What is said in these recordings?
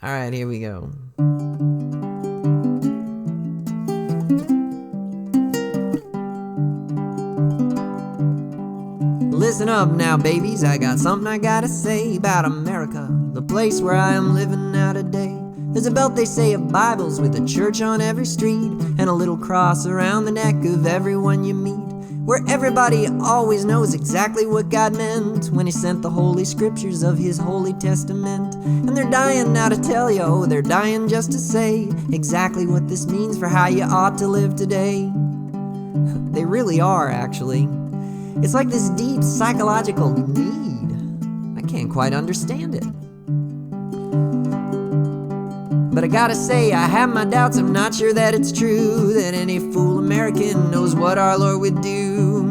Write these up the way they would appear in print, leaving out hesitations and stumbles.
All right, here we go. Listen up now, babies, I got something I gotta say about America, the place where I am living now today. There's a belt, they say, of Bibles with a church on every street, and a little cross around the neck of everyone you meet, where everybody always knows exactly what God meant when He sent the holy scriptures of His Holy Testament. And they're dying now to tell you, oh, they're dying just to say exactly what this means for how you ought to live today. They really are, actually. It's like this deep psychological need. I can't quite understand it. But I gotta say, I have my doubts, I'm not sure that it's true, that any fool American knows what our Lord would do.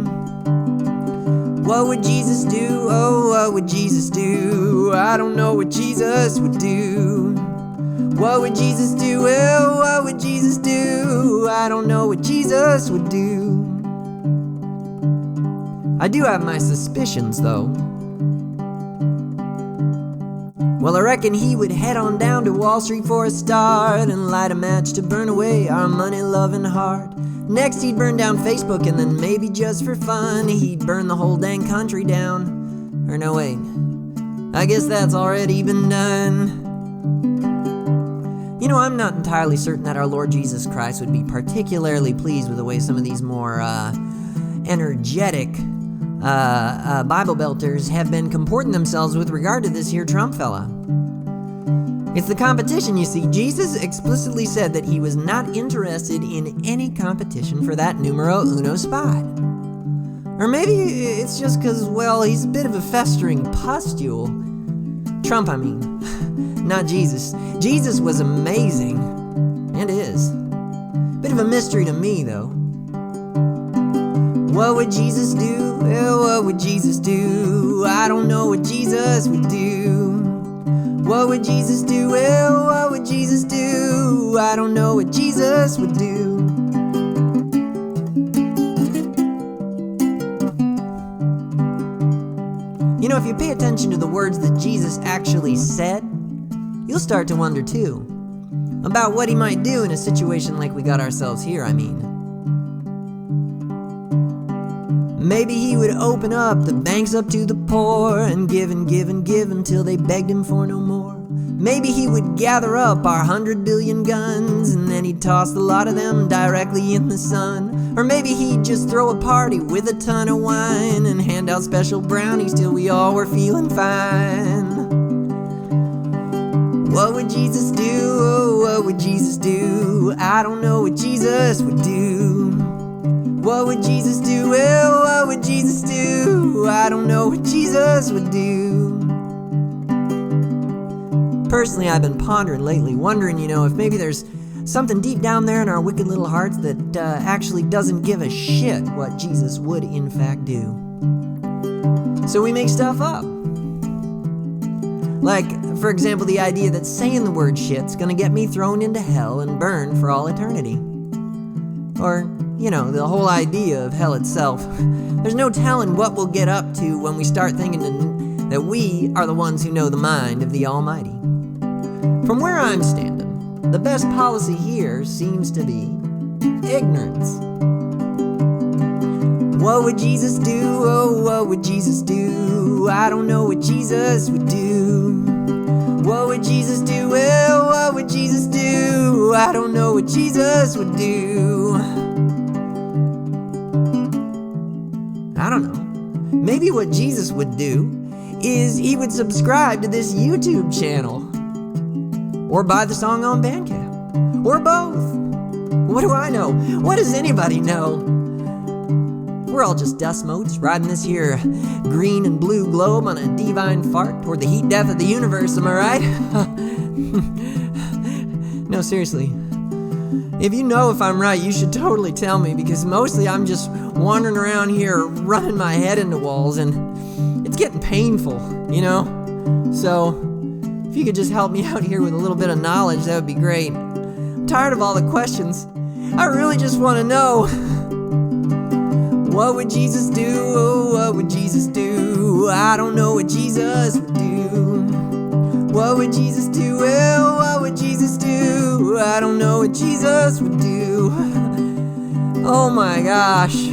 What would Jesus do? Oh, what would Jesus do? I don't know what Jesus would do. What would Jesus do? Well, what would Jesus do? I don't know what Jesus would do. I do have my suspicions, though. Well, I reckon he would head on down to Wall Street for a start and light a match to burn away our money-loving heart. Next, he'd burn down Facebook, and then maybe just for fun, he'd burn the whole dang country down. Or no, wait. I guess that's already been done. You know, I'm not entirely certain that our Lord Jesus Christ would be particularly pleased with the way some of these more energetic Bible belters have been comporting themselves with regard to this here Trump fella. It's the competition, you see. Jesus explicitly said that he was not interested in any competition for that numero uno spot. Or maybe it's just because, well, he's a bit of a festering pustule. Trump, I mean. Not Jesus. Jesus was amazing. And is. Bit of a mystery to me, though. What would Jesus do? Well, what would Jesus do? I don't know what Jesus would do. What would Jesus do? Well, what would Jesus do? I don't know what Jesus would do. You know, if you pay attention to the words that Jesus actually said, you'll start to wonder too, about what he might do in a situation like we got ourselves here, I mean. Maybe he would open up the banks up to the poor and give and give and give until they begged him for no more. Maybe he would gather up our 100 billion guns and then he'd toss a lot of them directly in the sun. Or maybe he'd just throw a party with a ton of wine and hand out special brownies till we all were feeling fine. What would Jesus do? Oh, what would Jesus do? I don't know what Jesus would do. What would Jesus do? Well, what would Jesus do? I don't know what Jesus would do. Personally, I've been pondering lately, wondering, if maybe there's something deep down there in our wicked little hearts that actually doesn't give a shit what Jesus would in fact do. So we make stuff up. Like, for example, the idea that saying the word shit's gonna get me thrown into hell and burned for all eternity. Or, the whole idea of hell itself. There's no telling what we'll get up to when we start thinking that we are the ones who know the mind of the Almighty. From where I'm standing, the best policy here seems to be ignorance. What would Jesus do? Oh, what would Jesus do? I don't know what Jesus would do. What would Jesus do? Well, what would Jesus do? I don't know what Jesus would do. I don't know. Maybe what Jesus would do is he would subscribe to this YouTube channel. Or buy the song on Bandcamp. Or both. What do I know? What does anybody know? We're all just dust motes riding this here green and blue globe on a divine fart toward the heat death of the universe, am I right? No, seriously. If you know if I'm right, you should totally tell me, because mostly I'm just wandering around here running my head into walls and it's getting painful, So, if you could just help me out here with a little bit of knowledge, that would be great. I'm tired of all the questions. I really just want to know. What would Jesus do? Oh, what would Jesus do? I don't know what Jesus would do. What would Jesus do? Well, do. I don't know what Jesus would do. Oh my gosh.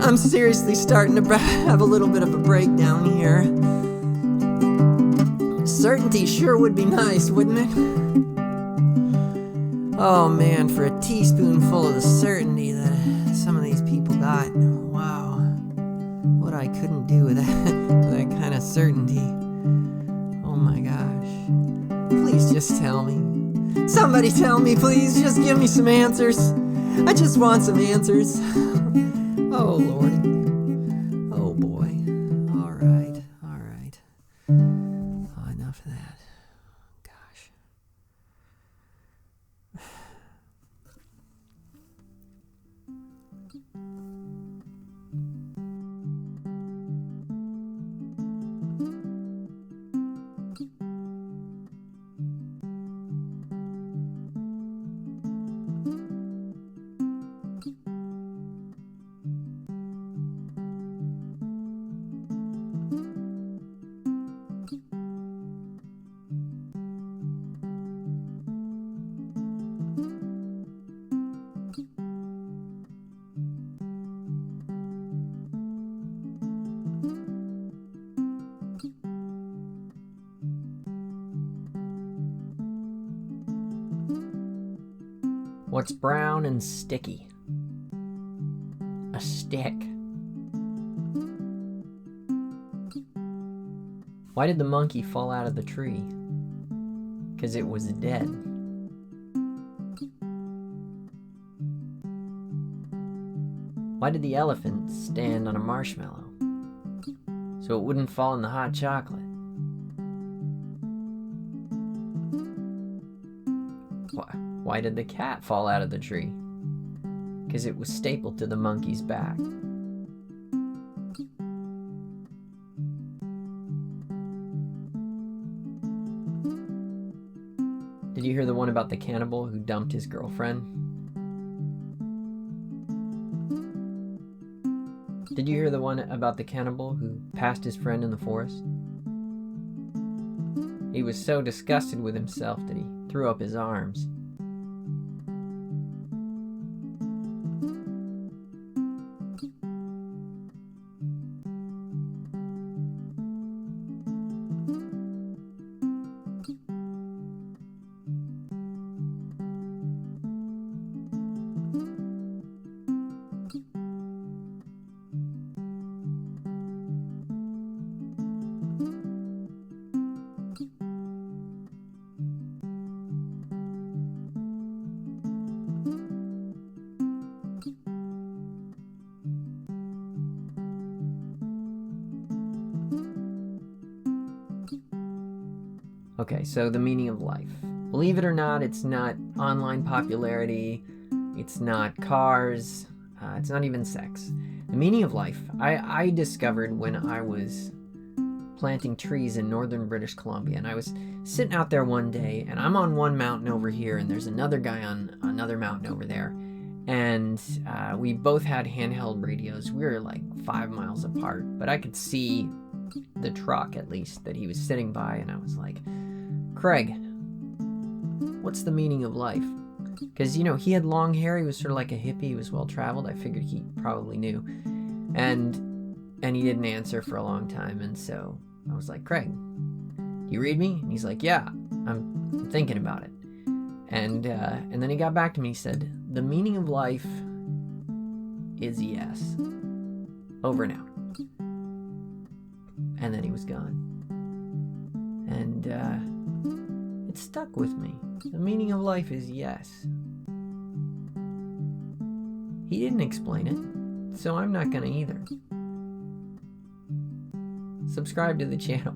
I'm seriously starting to have a little bit of a breakdown here. Certainty sure would be nice, wouldn't it? Oh man, for a teaspoonful of the certainty that some of these people got, wow, what I couldn't do with that kind of certainty. Oh my gosh. Please just tell me. Somebody tell me, please. Just give me some answers. I just want some answers. Oh Lordy. Oh boy. All right. Oh, enough of that. Gosh. What's brown and sticky? A stick. Why did the monkey fall out of the tree? 'Cause it was dead. Why did the elephant stand on a marshmallow? So it wouldn't fall in the hot chocolate. Why did the cat fall out of the tree? Because it was stapled to the monkey's back. Did you hear the one about the cannibal who dumped his girlfriend? Did you hear the one about the cannibal who passed his friend in the forest? He was so disgusted with himself that he threw up his arms. Okay, so the meaning of life. Believe it or not, it's not online popularity, it's not cars, it's not even sex. The meaning of life, I discovered when I was planting trees in northern British Columbia, and I was sitting out there one day, and I'm on one mountain over here, and there's another guy on another mountain over there, and we both had handheld radios. We were like 5 miles apart, but I could see the truck, at least, that he was sitting by, and I was like, Craig, what's the meaning of life? Because, you know, he had long hair, he was sort of like a hippie, he was well-traveled, I figured he probably knew. And he didn't answer for a long time, and so I was like, Craig, you read me? And he's like, yeah, I'm thinking about it. And then he got back to me, he said, the meaning of life is yes. Over and out. And then he was gone. And it stuck with me. The meaning of life is yes. He didn't explain it, so I'm not gonna either. Subscribe to the channel.